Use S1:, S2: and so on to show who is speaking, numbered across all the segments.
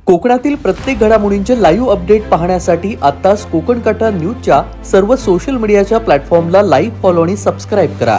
S1: कोकणातील प्रत्येक घडामोडींचे लाईव्ह अपडेट पाहण्यासाठी आताच कोकण कट्टा न्यूजच्या सर्व सोशल मीडियाच्या प्लॅटफॉर्मला लाईक, फॉलो आणि सबस्क्राईब करा.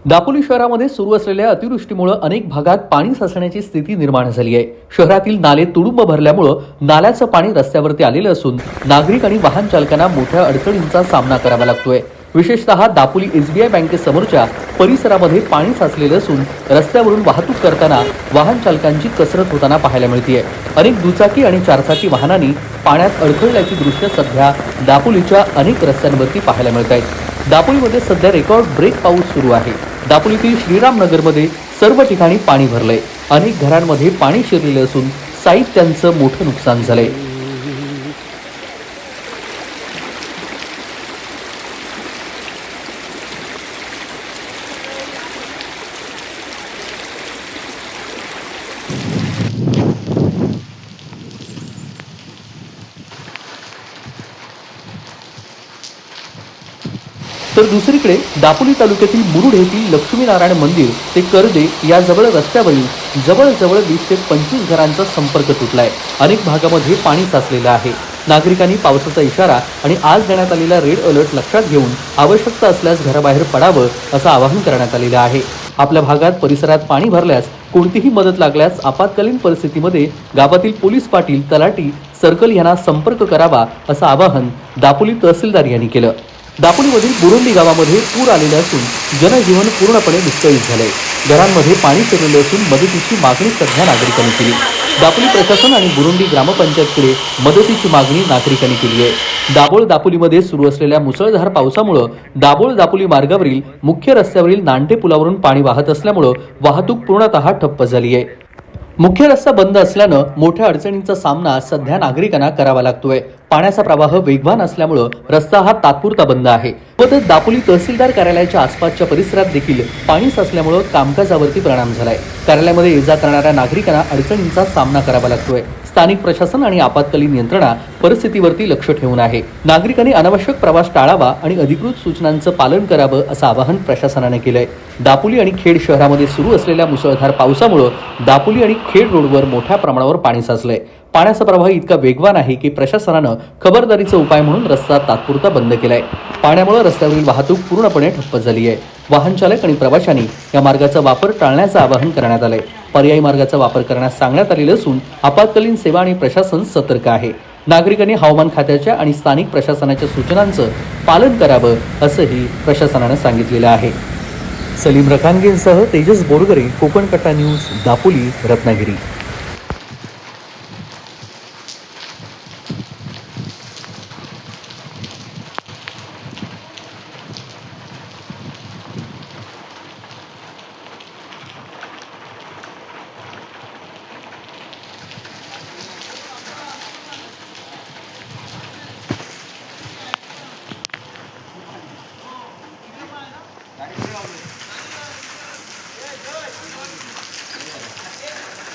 S1: दापोली शहरामध्ये सुरू असलेल्या अतिवृष्टीमुळे अनेक भागात पाणी साचण्याची स्थिती निर्माण झाली आहे. शहरातील नाले तुडुंब भरल्यामुळे नाल्याचं पाणी रस्त्यावरती आलेलं असून नागरिक आणि वाहन चालकांना मोठ्या अडचणींचा सामना करावा लागतोय. विशेषतः दापोली SBI बँकेसमोरच्या परिसरामध्ये पाणी साचलेलं असून रस्त्यावरून वाहतूक करताना वाहन चालकांची कसरत होताना पाहायला मिळते. अनेक दुचाकी आणि चारचाकी वाहनांनी पाण्यात अडखळल्याची दृश्य सध्या दापोलीच्या अनेक रस्त्यांवरती पाहायला मिळत आहेत. दापोलीमध्ये सध्या रेकॉर्ड ब्रेक पाऊस सुरू आहे. दापोलीतील श्रीराम नगरमध्ये सर्व ठिकाणी पाणी भरलंय. अनेक घरांमध्ये पाणी शिरलेलं असून साहित्यांचं मोठं नुकसान झालंय. तर दुसरीकडे दापोली तालुक्यातील मुरुड येथील लक्ष्मीनारायण मंदिर ते करदे या जवळ रस्त्यावरील जवळजवळ 20 ते 25 घरांचा संपर्क तुटलाय. अनेक भागामध्ये पाणी साचलेलं आहे. नागरिकांनी पावसाचा इशारा आणि आज देण्यात आलेला रेड अलर्ट लक्षात घेऊन आवश्यकता असल्यास घराबाहेर पडावं असं आवाहन करण्यात आलेलं आहे. आपल्या भागात परिसरात पाणी भरल्यास कोणतीही मदत लागल्यास आपत्कालीन परिस्थितीमध्ये गावातील पोलीस पाटील, तलाठी, सर्कल यांना संपर्क करावा असं आवाहन दापोली तहसीलदार यांनी केलं. दापोलीमधील बुरुंडी गावामध्ये पूर आलेले असून जनजीवन पूर्णपणे विस्कळीत झाले. घरांमध्ये पाणी शिरलेले असून मदतीची मागणी सध्या नागरिकांनी केली. दापोली प्रशासन आणि बुरुंडी ग्रामपंचायतकडे मदतीची मागणी नागरिकांनी केली आहे. दापोलीमध्ये सुरू असलेल्या मुसळधार पावसामुळे दापोली मार्गावरील मुख्य रस्त्यावरील नांटे पुलावरून पाणी वाहत असल्यामुळे वाहतूक पूर्णतः ठप्प झाली आहे. मुख्य रस्ता बंद असल्यानं मोठ्या अडचणींचा सामना सध्या नागरिकांना करावा लागतोय. पाण्याचा प्रवाह वेगवान असल्यामुळे रस्ता हा तात्पुरता बंद आहे. सोबतच दापोली तहसीलदार कार्यालयाच्या आसपासच्या परिसरात देखील पाणी साचल्यामुळे कामकाजावरती परिणाम झालाय. कार्यालयामध्ये ये-जा करणाऱ्या नागरिकांना अडचणींचा सामना करावा लागतोय. स्थानिक प्रशासन आणि आपत्कालीन यंत्रणा परिस्थितीवरती लक्ष ठेवून आहे. नागरिकांनी अनावश्यक प्रवास टाळावा आणि अधिकृत सूचनांचं पालन करावं असं आवाहन प्रशासनाने केलंय. दापोली आणि खेड शहरामध्ये सुरू असलेल्या मुसळधार पावसामुळे दापोली आणि खेड रोडवर मोठ्या प्रमाणावर पाणी साचलंय. पाण्याचा प्रवाह इतका वेगवान आहे की प्रशासनानं खबरदारीचा उपाय म्हणून रस्ता तात्पुरता बंद केलाय. पाण्यामुळे रस्त्यावरील वाहतूक पूर्णपणे ठप्प झाली आहे. वाहन चालक आणि प्रवाशांनी या मार्गाचा वापर टाळण्याचं आवाहन करण्यात आलंय. पर्यायी मार्गाचा वापर करण्यास सांगण्यात आलेलं असून आपत्कालीन सेवा आणि प्रशासन सतर्क आहे. नागरिकांनी हवामान खात्याच्या आणि स्थानिक प्रशासनाच्या सूचनांचं पालन करावं असंही प्रशासनानं सांगितलेलं आहे. सलीम रखानगेंसह तेजस बोरगरे, कोकण कट्टा न्यूज, दापोली, रत्नागिरी.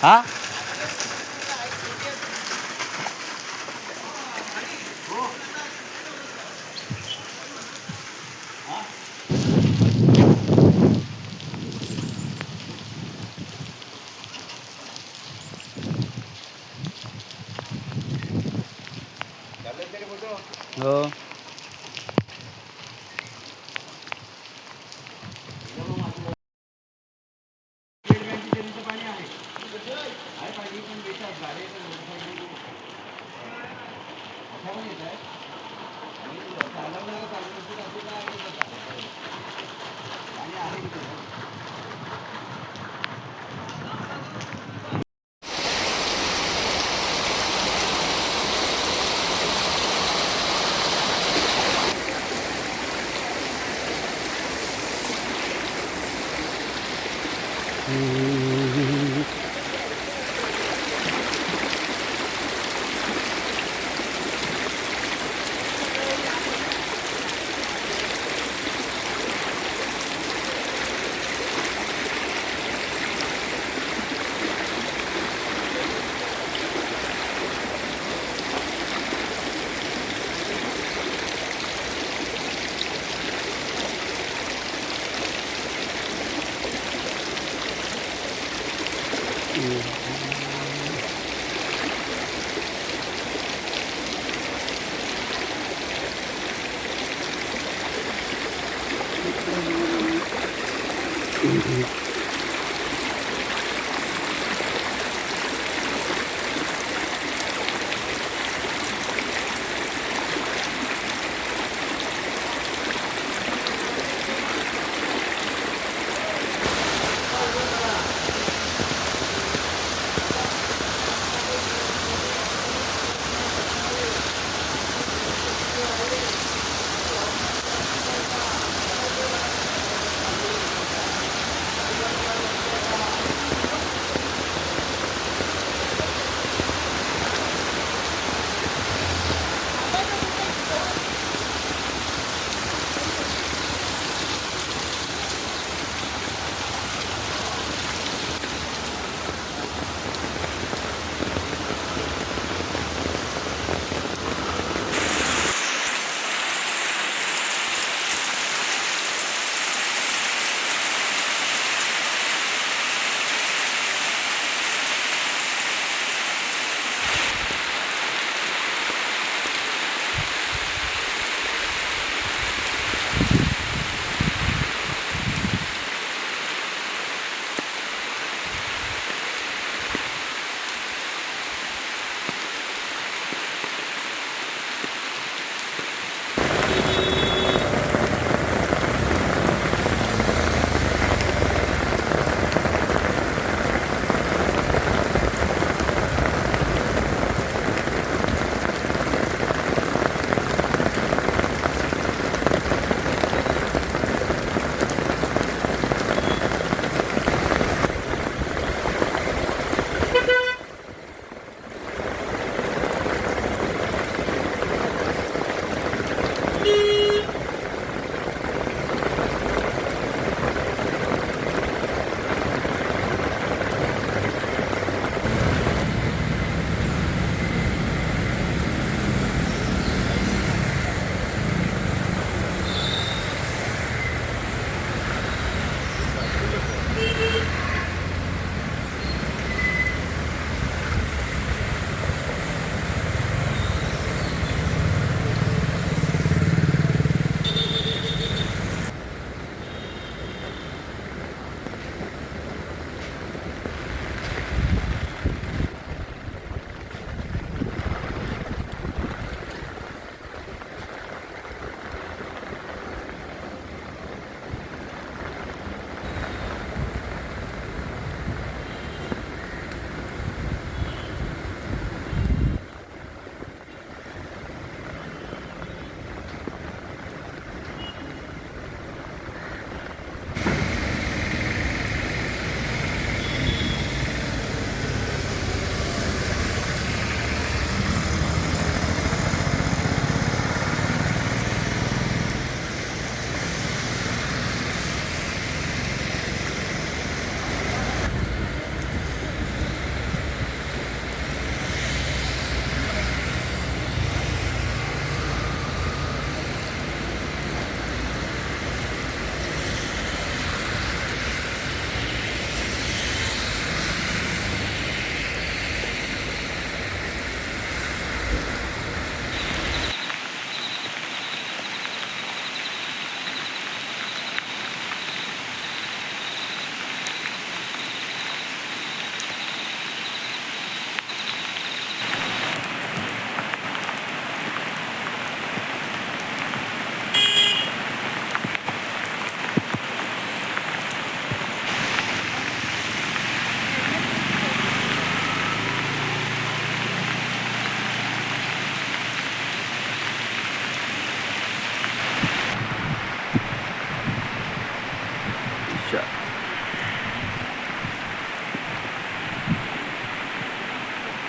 S2: हाँ हो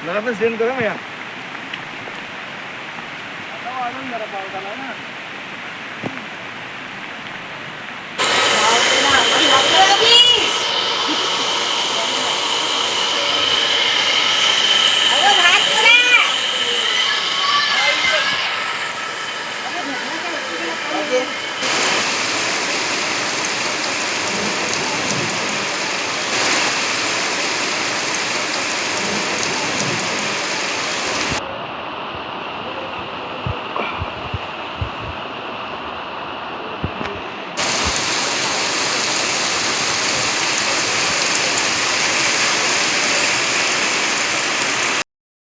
S3: मला पण सेंड करा मग या. आता वाढून जरा पाऊस आला ना.